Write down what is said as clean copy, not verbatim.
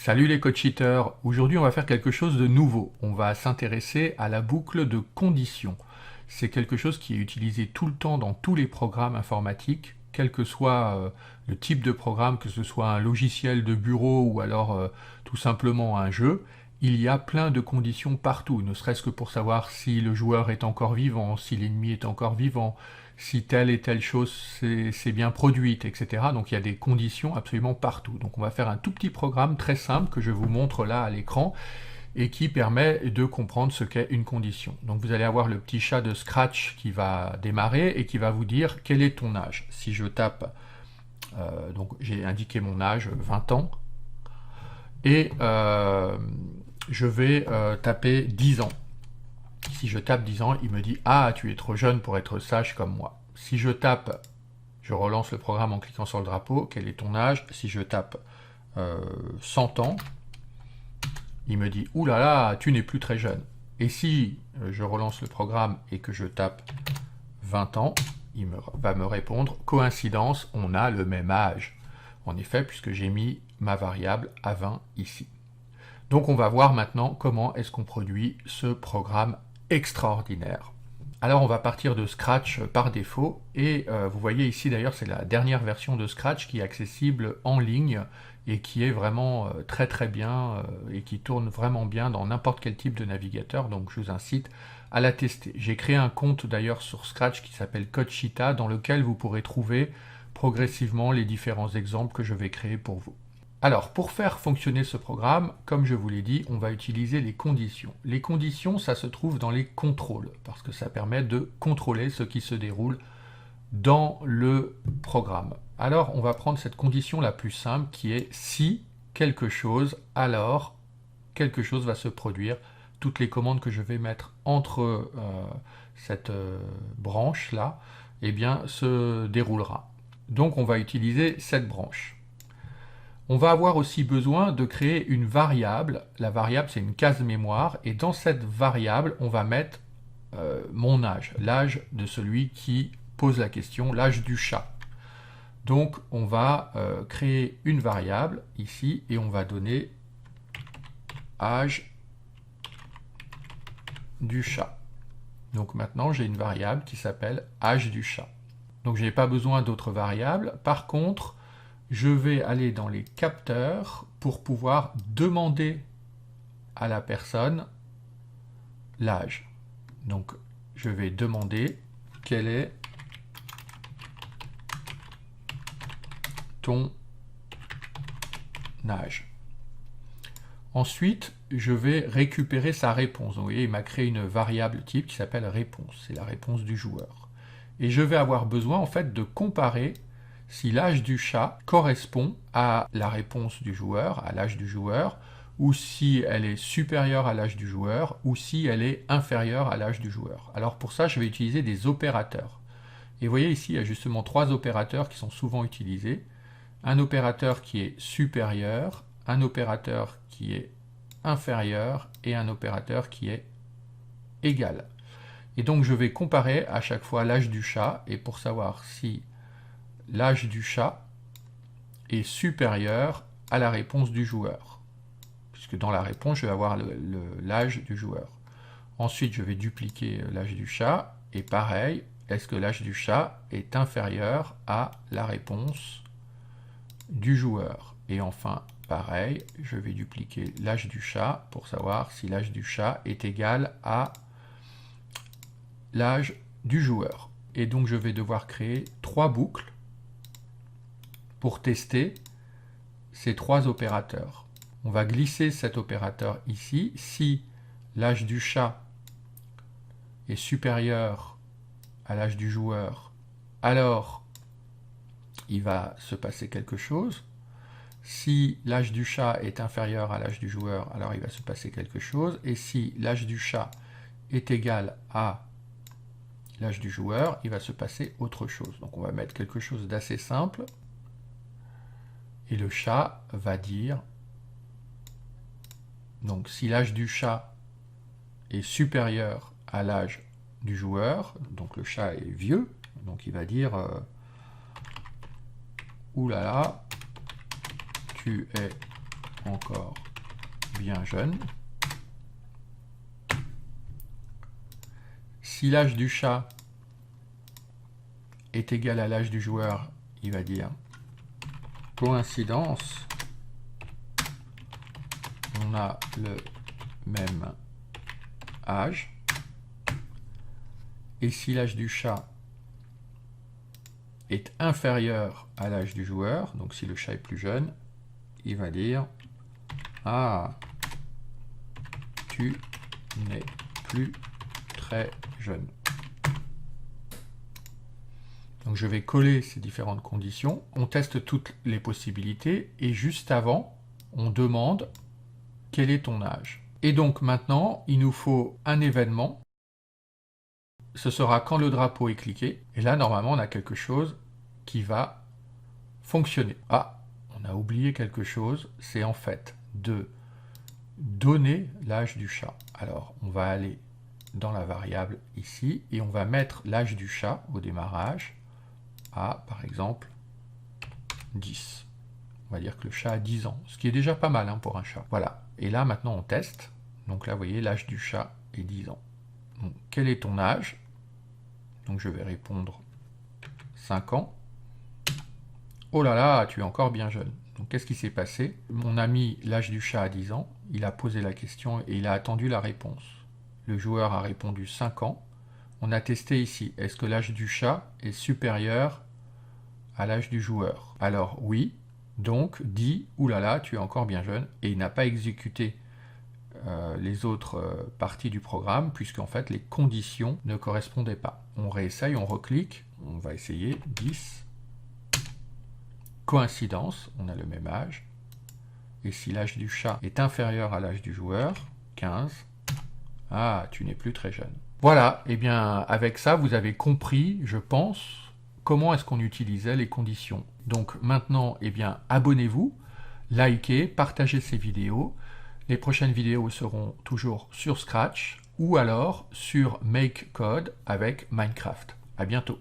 Salut les code cheaters, aujourd'hui on va faire quelque chose de nouveau. On va s'intéresser à la boucle de conditions. C'est quelque chose qui est utilisé tout le temps dans tous les programmes informatiques, quel que soit le type de programme, que ce soit un logiciel de bureau ou alors tout simplement un jeu. Il y a plein de conditions partout, ne serait-ce que pour savoir si le joueur est encore vivant, si l'ennemi est encore vivant, si telle et telle chose s'est bien produite, etc. Donc il y a des conditions absolument partout. Donc on va faire un tout petit programme très simple que je vous montre là à l'écran et qui permet de comprendre ce qu'est une condition. Donc vous allez avoir le petit chat de Scratch qui va démarrer et qui va vous dire quel est ton âge. Si je tape, donc j'ai indiqué mon âge, 20 ans, et je vais taper 10 ans. Si je tape 10 ans, il me dit « Ah, tu es trop jeune pour être sage comme moi ». Si je tape, je relance le programme en cliquant sur le drapeau, quel est ton âge? Si je tape 100 ans, il me dit « Ouh là là, tu n'es plus très jeune ». Et si je relance le programme et que je tape 20 ans, il va me répondre « Coïncidence, on a le même âge ». En effet, puisque j'ai mis ma variable à 20 ici. Donc on va voir maintenant comment est-ce qu'on produit ce programme extraordinaire. Alors on va partir de Scratch par défaut et vous voyez ici d'ailleurs c'est la dernière version de Scratch qui est accessible en ligne et qui est vraiment très très bien et qui tourne vraiment bien dans n'importe quel type de navigateur, donc je vous incite à la tester. J'ai créé un compte d'ailleurs sur Scratch qui s'appelle CodeCheetah dans lequel vous pourrez trouver progressivement les différents exemples que je vais créer pour vous. Alors, pour faire fonctionner ce programme, comme je vous l'ai dit, on va utiliser les conditions. Les conditions, ça se trouve dans les contrôles, parce que ça permet de contrôler ce qui se déroule dans le programme. Alors, on va prendre cette condition la plus simple, qui est si quelque chose, alors quelque chose va se produire. Toutes les commandes que je vais mettre entre cette branche-là, eh bien, se déroulera. Donc, on va utiliser cette branche. On va avoir aussi besoin de créer une variable. La variable, c'est une case mémoire. Et dans cette variable, on va mettre mon âge. L'âge de celui qui pose la question, l'âge du chat. Donc, on va créer une variable ici et on va donner âge du chat. Donc maintenant, j'ai une variable qui s'appelle âge du chat. Donc, je n'ai pas besoin d'autres variables. Par contre, je vais aller dans les capteurs pour pouvoir demander à la personne l'âge. Donc, je vais demander quel est ton âge. Ensuite, je vais récupérer sa réponse. Donc, vous voyez, il m'a créé une variable type qui s'appelle réponse. C'est la réponse du joueur. Et je vais avoir besoin, en fait, de comparer si l'âge du chat correspond à la réponse du joueur, à l'âge du joueur, ou si elle est supérieure à l'âge du joueur, ou si elle est inférieure à l'âge du joueur. Alors pour ça, je vais utiliser des opérateurs. Et vous voyez ici, il y a justement trois opérateurs qui sont souvent utilisés. Un opérateur qui est supérieur, un opérateur qui est inférieur, et un opérateur qui est égal. Et donc je vais comparer à chaque fois l'âge du chat, et pour savoir si l'âge du chat est supérieur à la réponse du joueur. Puisque dans la réponse, je vais avoir l'âge du joueur. Ensuite, je vais dupliquer l'âge du chat. Et pareil, est-ce que l'âge du chat est inférieur à la réponse du joueur? Et enfin, pareil, je vais dupliquer l'âge du chat pour savoir si l'âge du chat est égal à l'âge du joueur. Et donc, je vais devoir créer trois boucles pour tester ces trois opérateurs. On va glisser cet opérateur ici. Si l'âge du chat est supérieur à l'âge du joueur, alors il va se passer quelque chose. Si l'âge du chat est inférieur à l'âge du joueur, alors il va se passer quelque chose. Et si l'âge du chat est égal à l'âge du joueur, il va se passer autre chose. Donc on va mettre quelque chose d'assez simple. Et le chat va dire, donc si l'âge du chat est supérieur à l'âge du joueur, donc le chat est vieux, donc il va dire, oulala, tu es encore bien jeune. Si l'âge du chat est égal à l'âge du joueur, il va dire coïncidence, on a le même âge. Et si l'âge du chat est inférieur à l'âge du joueur, donc si le chat est plus jeune, il va dire ah, tu n'es plus très jeune. Donc je vais coller ces différentes conditions. On teste toutes les possibilités et juste avant, on demande quel est ton âge. Et donc maintenant, il nous faut un événement. Ce sera quand le drapeau est cliqué. Et là, normalement, on a quelque chose qui va fonctionner. Ah, on a oublié quelque chose. C'est en fait de donner l'âge du chat. Alors, on va aller dans la variable ici et on va mettre l'âge du chat au démarrage à, par exemple, 10. On va dire que le chat a 10 ans, ce qui est déjà pas mal hein, pour un chat. Voilà. Et là, maintenant, on teste. Donc là, vous voyez, l'âge du chat est 10 ans. Donc, quel est ton âge? Donc, je vais répondre 5 ans. Oh là là, tu es encore bien jeune. Donc, qu'est-ce qui s'est passé? On a mis l'âge du chat à 10 ans. Il a posé la question et il a attendu la réponse. Le joueur a répondu 5 ans. On a testé ici. Est-ce que l'âge du chat est supérieur à l'âge du joueur? Alors, oui. Donc, dit, oulala, tu es encore bien jeune, et il n'a pas exécuté les autres parties du programme, puisqu'en fait, les conditions ne correspondaient pas. On réessaye, on reclique, on va essayer, 10. Coïncidence, on a le même âge. Et si l'âge du chat est inférieur à l'âge du joueur, 15, ah, tu n'es plus très jeune. Voilà, et bien, avec ça, vous avez compris, je pense, comment est-ce qu'on utilisait les conditions. Donc maintenant, eh bien, abonnez-vous, likez, partagez ces vidéos. Les prochaines vidéos seront toujours sur Scratch ou alors sur MakeCode avec Minecraft. À bientôt.